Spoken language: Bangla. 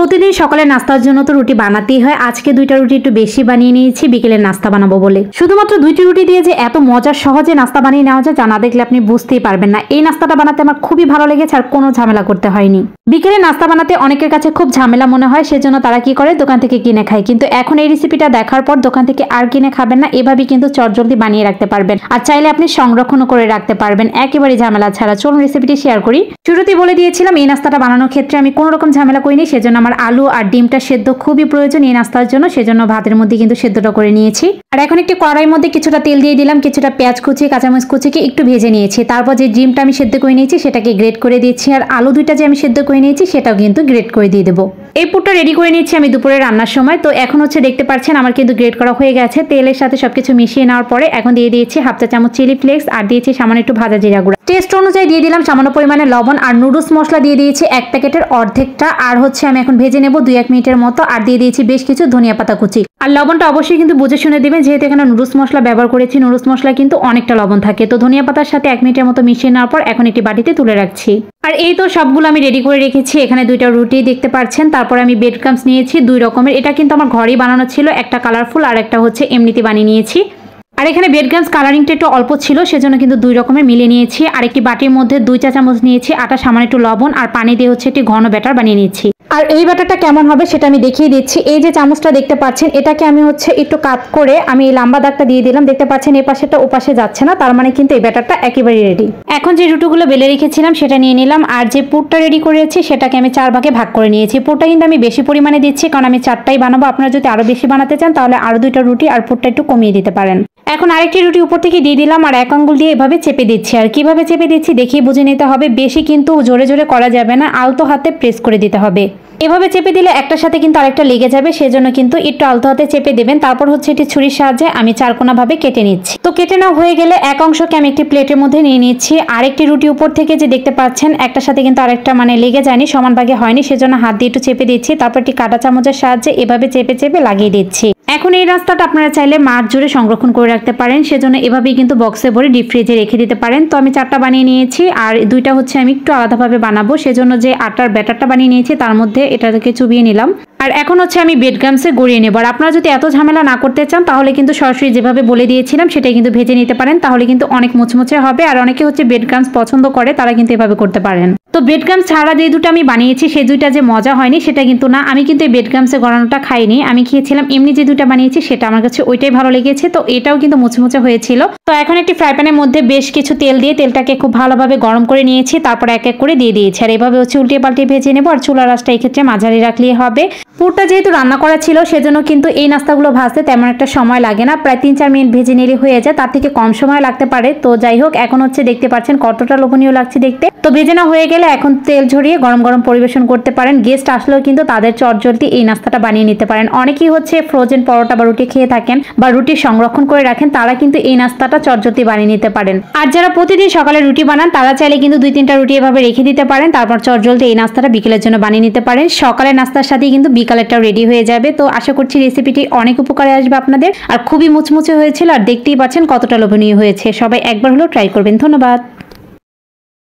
প্রতিদিন সকালে নাস্তার জন্য তো রুটি বানাতেই হয়। আজকে দুইটা রুটি একটু বেশি বানিয়ে নিয়েছি বিকেলের নাস্তা বানাবো বলে। শুধুমাত্র দুইটি রুটি দিয়ে যে এত মজার সহজে নাস্তা বানিয়ে নেওয়া যায় তা না দেখলে আপনি বুঝতেই পারবেন না। এই নাস্তাটা বানাতে আমার খুবই ভালো লেগেছে আর কোনো ঝামেলা করতে হয়নি। বিকেলে নাস্তা বানাতে অনেকের কাছে খুব ঝামেলা মনে হয়, সেজন্য তারা কি করে দোকান থেকে কিনে খায়। কিন্তু এখন এই রেসিপিটা দেখার পর দোকান থেকে আর কিনে খাবেন না, এভাবেই কিন্তু চটজলদি বানিয়ে রাখতে পারবেন। আর চাইলে আপনি সংরক্ষণও করে রাখতে পারবেন একেবারে ঝামেলা ছাড়া। চলুন রেসিপিটি শেয়ার করি। শুরুতেই বলে দিয়েছিলাম এই নাস্তাটা বানানোর ক্ষেত্রে আমি কোনো রকম ঝামেলা করিনি, সেজন্য আমার আলু আর ডিমটা সেদ্ধ খুবই প্রয়োজন এই নাস্তার জন্য, সেজন্য ভাতের মধ্যে কিন্তু সেদ্ধটা করে নিয়েছি। আর এখন একটি কড়াইয়ের মধ্যে কিছুটা তেল দিয়ে দিলাম, কিছুটা পেঁয়াজ কুচি কাঁচামরিচ কুচিকে একটু ভেজে নিয়েছি। তারপর যে ডিমটা আমি সেদ্ধ করে নিয়েছি সেটাকে গ্রেট করে দিচ্ছি, আর আলু দুইটা যে আমি সেদ্ধ করে নিয়েছি সেটাও কিন্তু গ্রেট করে দিয়ে দেবো। এই পুরটা রেডি করে নিচ্ছি আমি দুপুরে রান্নার সময়। তো এখন হচ্ছে দেখতে পাচ্ছেন আমার কিন্তু গ্রেট করা হয়ে গেছে। তেলের সাথে সবকিছু মিশিয়ে নেওয়ার পরে এখন দিয়ে দিয়েছি হাফ চা চামচ চিলি ফ্লেক্স আর দিয়েছি সামান্য একটু ভাজা জিরা গুঁড়া। টেস্ট অনুযায়ী দিয়ে দিলাম সামান্য পরিমাণে লবণ, আর নুডলস মশলা দিয়ে দিয়েছি এক প্যাকেটের অর্ধেকটা। আর হচ্ছে আমি এখন ভেজে নেব 2-1 মিনিটের মতো। আর দিয়ে দিয়েছি বেশ কিছু ধনিয়া পাতা কুচি। আর লবণটা অবশ্যই কিন্তু বুঝে শুনে দেবেন, যেহেতু এখানে নুডলস মশলা ব্যবহার করেছি। নুডলস মশলা কিন্তু অনেকটা লবণ থাকে। তো ধনিয়া পাতার সাথে 1 মিনিটের মতো মিশিয়ে নেওয়ার পর এখন একটি বাটিতে তুলে রাখছি। আর এই তো সবগুলো আমি রেডি করে রেখেছি। এখানে দুইটা রুটি দেখতে পাচ্ছেন। তারপর আমি ব্রেড ক্রাম্বস নিয়েছি 2 রকমের। এটা কিন্তু আমার ঘরেই বানানো ছিল, একটা কালারফুল আর একটা হচ্ছে এমনিতে বানিয়ে নিয়েছি। আর এখানে ব্রেড ক্রাম্বস কালারিংটা একটু অল্প ছিল, সেজন্য কিন্তু 2 রকমের মিলিয়ে নিয়েছি। আর একটি বাটির মধ্যে 2 চা চামচ নিয়েছি আটা, সামান্য একটু লবণ আর পানি দিয়ে হচ্ছে একটি ঘন ব্যাটার বানিয়ে নিয়েছি। আর এই ব্যাটারটা কেমন হবে সেটা আমি দেখিয়ে দিচ্ছি। এই যে চামচটা দেখতে পাচ্ছেন, এটাকে আমি হচ্ছে একটু কাট করে আমি এই লম্বা দাগটা দিয়ে দিলাম। দেখতে পাচ্ছেন এই পাশেটা ও পাশে যাচ্ছে না, তার মানে কিন্তু এই ব্যাটারটা একেবারে রেডি। এখন যে রুটিগুলো বেলে রেখেছিলাম সেটা নিয়ে নিলাম, আর যে পুরটা রেডি করেছি সেটাকে আমি 4 ভাগে ভাগ করে নিয়েছি। পুরটা কিন্তু আমি বেশি পরিমাণে দিচ্ছি, কারণ আমি 4টাই বানাবো। আপনারা যদি আরো বেশি বানাতে চান তাহলে আরো 2টা রুটি আর পুরটা একটু কমিয়ে দিতে পারেন। এখন আরেকটি রুটি উপর থেকে দিয়ে দিলাম, আর এক আঙ্গুল দিয়ে এভাবে চেপে দিচ্ছি। আর কিভাবে চেপে দিচ্ছি দেখিয়ে বুঝে নিতে হবে, বেশি কিন্তু জোরে জোরে করা যাবে না, আলতো হাতে প্রেস করে দিতে হবে। এভাবে চেপে দিলে একটার সাথে কিন্তু আরেকটা লেগে যাবে, সেজন্য কিন্তু একটু আলতো হাতে চেপে দেবেন। তারপর হচ্ছে এটি ছুরির সাহায্যে আমি চারকোনা ভাবে কেটে নিচ্ছি। তো কেটে নেওয়া হয়ে গেলে এক অংশকে আমি একটি প্লেটের মধ্যে নিয়ে নিচ্ছি। আরেকটি রুটি উপর থেকে যে দেখতে পাচ্ছেন একটার সাথে কিন্তু আরেকটা মানে লেগে যায়নি, সমান ভাগে হয়নি, সেজন্য হাত দিয়ে একটু চেপে দিচ্ছি। তারপর একটি কাঁটা চামচের সাহায্যে এভাবে চেপে চেপে লাগিয়ে দিচ্ছি। এখন এই রাস্তাটা আপনারা চাইলে মাস জুড়ে সংরক্ষণ করে রাখতে পারেন, সেজন্য এভাবেই কিন্তু বক্সে ভরে ডিপ ফ্রিজে রেখে দিতে পারেন। তো আমি 4টা বানিয়ে নিয়েছি, আর 2টা হচ্ছে আমি একটু আলাদাভাবে বানাবো, সেজন্য যে আটার ব্যাটারটা বানিয়ে নিয়েছি তার মধ্যে এটাকে চুবিয়ে নিলাম। আর এখন হচ্ছে আমি ব্রেড ক্রাম্বসে গড়িয়ে নেব। আর আপনারা যদি এত ঝামেলা না করতে চান তাহলে কিন্তু সরাসরি যেভাবে বলে দিয়েছিলাম সেটাই কিন্তু ভেজে নিতে পারেন, তাহলে কিন্তু অনেক মুচমুচে হবে। আর অনেকে হচ্ছে ব্রেড ক্রাম্বস পছন্দ করে, তারা কিন্তু এভাবে করতে পারেন। তো ব্রেড ক্রাম্বস ছাড়া যে 2টা আমি বানিয়েছি সেই 2টা যে মজা হয়নি সেটা কিন্তু না, আমি কিন্তু এই ব্রেড ক্রাম্বসে গড়ানোটা খাইনি। আমি খেয়েছিলাম এমনি যে 2টা বানিয়েছি সেটা আমার কাছে ওইটাই ভালো লেগেছে। তো এটাও কিন্তু মুচমুচে হয়েছিল। তো এখন একটি ফ্রাই প্যানের মধ্যে বেশ কিছু তেল দিয়ে তেলটাকে খুব ভালোভাবে গরম করে নিয়েছি, তারপর এক এক করে দিয়ে দিয়েছি। আর এভাবে হচ্ছে উল্টিয়ে পাল্টিয়ে ভেজে নেবো। আর চুলার আঁচটা এই ক্ষেত্রে মাঝারি রাখলেই হবে। পুরটা যেহেতু রান্না করা ছিল সেজন্য কিন্তু এই নাস্তাগুলো ভাজতে তেমন একটা সময় লাগে না, প্রায় 3-4 মিনিট ভেজে নিলে হয়ে যায়, তার থেকে কম সময় লাগতে পারে। তো যাই হোক, এখন হচ্ছে দেখতে পাচ্ছেন কতটা লোভনীয় লাগছে দেখতে। তো ভেজে না হয়ে গেলে এখন তেল ঝরিয়ে গরম গরম পরিবেশন করতে পারেন। গেস্ট আসলেও কিন্তু তাদের চটজলদি এই নাস্তাটা বানিয়ে নিতে পারেন। অনেকেই হচ্ছে ফ্রোজেন পরোটা বা রুটি খেয়ে থাকেন বা রুটি সংরক্ষণ করে রাখেন, তারা কিন্তু এই নাস্তাটা চটজলদি বানিয়ে নিতে পারেন। আর যারা প্রতিদিন সকালে রুটি বানান তারা চাইলে কিন্তু 2-3টা রুটি এভাবে রেখে দিতে পারেন, তারপর চটজলদি এই নাস্তাটা বিকেলের জন্য বানিয়ে নিতে পারেন। সকালের নাস্তার সাথেই কিন্তু বিকালেরটাও রেডি হয়ে যাবে। তো আশা করছি রেসিপিটি অনেক উপকারে আসবে আপনাদের। আর খুবই মুচমুচে হয়েছিল, আর দেখতেই পাচ্ছেন কতটা লোভনীয় হয়েছে। সবাই একবার হলেও ট্রাই করবেন। ধন্যবাদ।